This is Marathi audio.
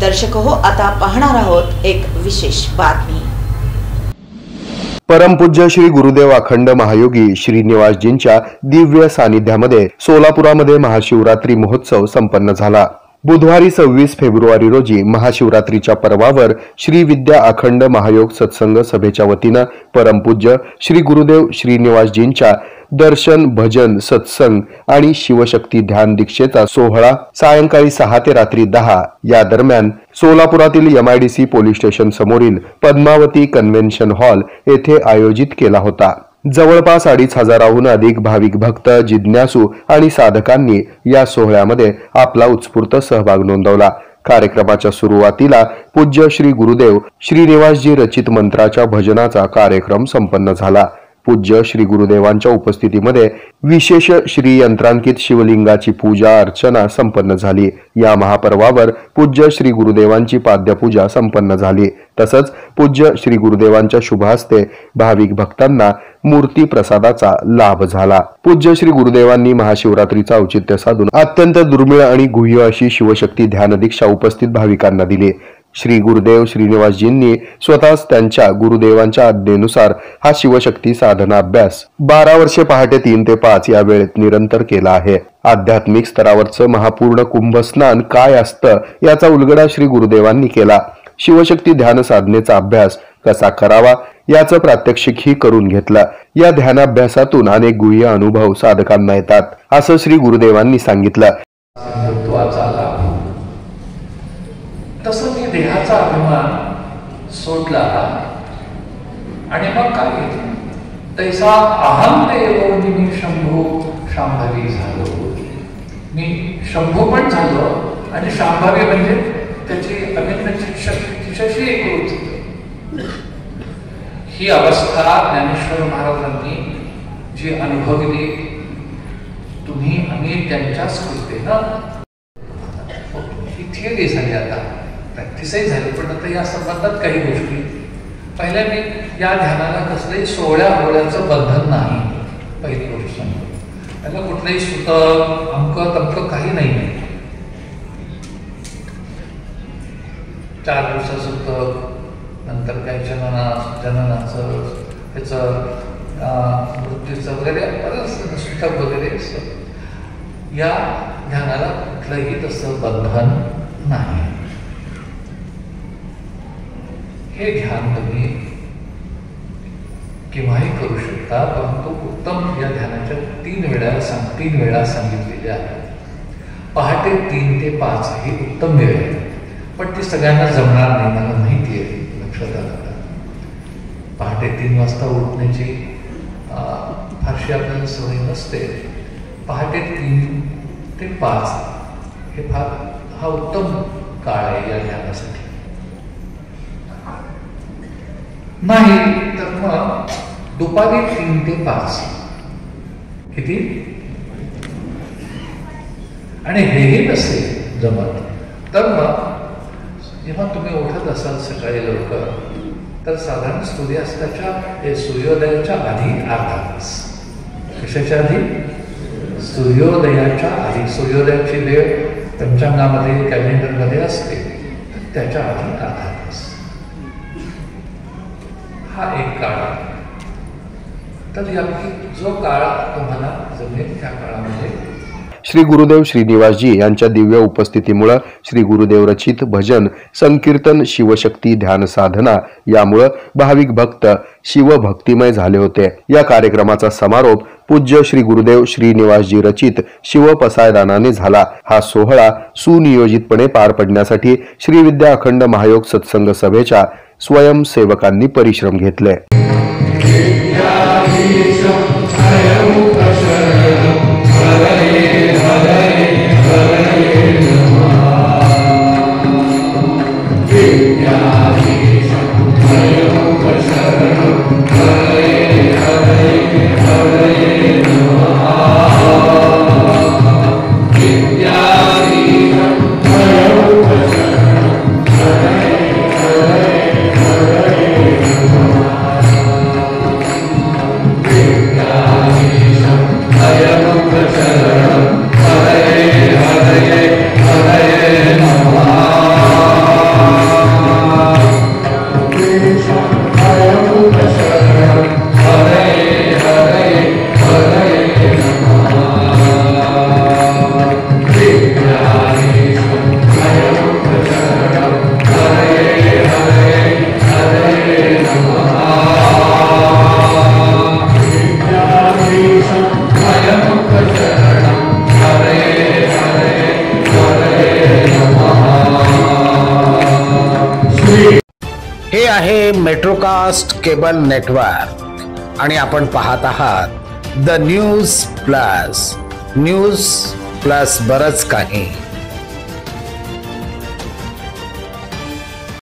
दर्शक हो, आता पाहणार आहोत एक विशेष बातमी। परमपूज्य श्री गुरुदेव अखंड महायोगी श्रीनिवासजींच्या दिव्य सानिध्यामध्ये सोलापुरामध्ये महाशिवरात्री महोत्सव संपन्न झाला। बुधवारी 26 फेब्रुवारी रोजी महाशिवरात्रीच्या पर्वावर श्री विद्या अखंड महायोग सत्संग सभेच्या वतीनं परमपूज्य श्री गुरुदेव श्रीनिवासजींच्या दर्शन, भजन, सत्संग आणि शिवशक्ती ध्यान दीक्षेचा सोहळा सायंकाळी 6 ते रात्री 10 या दरम्यान सोलापुरातील MIDC पोलीस स्टेशन समोरील पद्मावती कन्व्हेन्शन हॉल येथे आयोजित केला होता। जवळपास 2500हून अधिक भाविक भक्त, जिज्ञासू आणि साधकांनी या सोहळ्यामध्ये आपला उत्स्फूर्त सहभाग नोंदवला। कार्यक्रमाच्या सुरुवातीला पूज्य श्री गुरुदेव श्रीनिवासजी रचित मंत्राच्या भजनाचा कार्यक्रम संपन्न झाला। पूज्य श्री गुरुदेवांच्या उपस्थितीमध्ये विशेष श्री यंत्रांकित शिवलिंगाची पूजा अर्चना संपन्न झाली। या महापर्वावर पूज्य श्री गुरुदेवांची पाद्यपूजा संपन्न झाली। तसंच पूज्य श्री गुरुदेवांच्या शुभ हस्ते भाविक भक्तांना मूर्ती प्रसादाचा लाभ झाला। पूज्य श्री गुरुदेवांनी महाशिवरात्रीचा औचित्य साधून अत्यंत दुर्मिळ आणि गुह्य अशी शिवशक्ती ध्यान दीक्षा उपस्थित भाविकांना दिली। श्री गुरुदेव श्रीनिवासजींनी स्वतःच त्यांच्या गुरुदेवांच्या आज्ञेनुसार हा शिवशक्ती साधना अभ्यास 12 वर्षे पहाटे 3 ते 5 या वेळेत निरंतर केला आहे। आध्यात्मिक स्तरावरचं महापूर्ण कुंभस्नान काय असतं याचा उलगडा श्री गुरुदेवांनी केला। शिवशक्ती ध्यान साधनेचा अभ्यास कसा करावा याचं प्रात्यक्षिकही करून घेतलं। या ध्यानाभ्यासातून अनेक गुह्य अनुभव साधकांना येतात, असं श्री गुरुदेवांनी सांगितलं। तसं मी देहाचा अभिमान सोडला आणि मग काय तैसा अहम देव मी शंभू शांभवी झालो। मी शंभू पण झालो आणि शांभवी म्हणजे त्याची अभिन्न शक्तीशी एकरूप। ही अवस्था ज्ञानेश्वर महाराजांनी जी अनुभवली तुम्ही आम्ही त्यांच्याच कृपेनं ही थिअरी झाली, आता प्रॅक्टिसही झाली। पण आता या संबंधात काही गोष्टी पहिल्या, मी या ध्यानाला कसलंही सोहळ्या होळ्याचं बंधन नाही। पहिली गोष्ट सांगतो, त्याला कुठलंही सुतक अमकं तमकं काही नाही। 4 दिवसाचं सुतक, नंतर काही जननाचं त्याचं मृत्यूचं वगैरे बरंच सुतक वगैरे या ध्यानाला कुठलंही तसं बंधन नाही। हे ध्यान तुम्ही केव्हाही करू शकता, परंतु उत्तम या ध्यानाच्या 3 वेळा सांगितलेल्या आहेत। पहाटे 3 ते 5 ही उत्तम वेळ आहे, पण ती सगळ्यांना जमणार नाही, मला माहिती आहे, लक्षात आलं। पहाटे 3 वाजता उठण्याची फारशी आपल्याला सवय नसते। पहाटे 3 ते 5 हे हा उत्तम काळ आहे या ध्यानासाठी। नाही तर मग दुपारी 3 ते 5 किती, आणि हेही नसेल जमत तर मग जेव्हा तुम्ही उठत असाल सकाळी लवकर, तर साधारण सूर्योदयाच्या आधी अर्धा तास। कशाच्या आधी? सूर्योदयाच्या आधी। सूर्योदयाची वेळ पंचांगामध्ये कॅलेंडरमध्ये असते, तर त्याच्या आधी अर्धा तास हा एक काळ आहे। तर यापैकी जो काळ तुम्हाला जमेल त्या काळामध्ये श्री गुरुदेव श्रीनिवासजी यांच्या दिव्य उपस्थितीमुळे श्री गुरुदेव रचित भजन, संकीर्तन, शिवशक्ती ध्यान साधना यामुळे भाविक भक्त शिवभक्तिमय झाले होते। या कार्यक्रमाचा समारोप पूज्य श्री गुरुदेव श्रीनिवासजी रचित शिवपसायदानाने झाला। हा सोहळा सुनियोजितपणे पार पडण्यासाठी श्री विद्या अखंड महायोग सत्संग सभेच्या स्वयंसेवकांनी परिश्रम घेतले। मेट्रोकास्ट केबल नेटवर्क आणि आपण पाहत आहात द न्यूज प्लस बरच काही.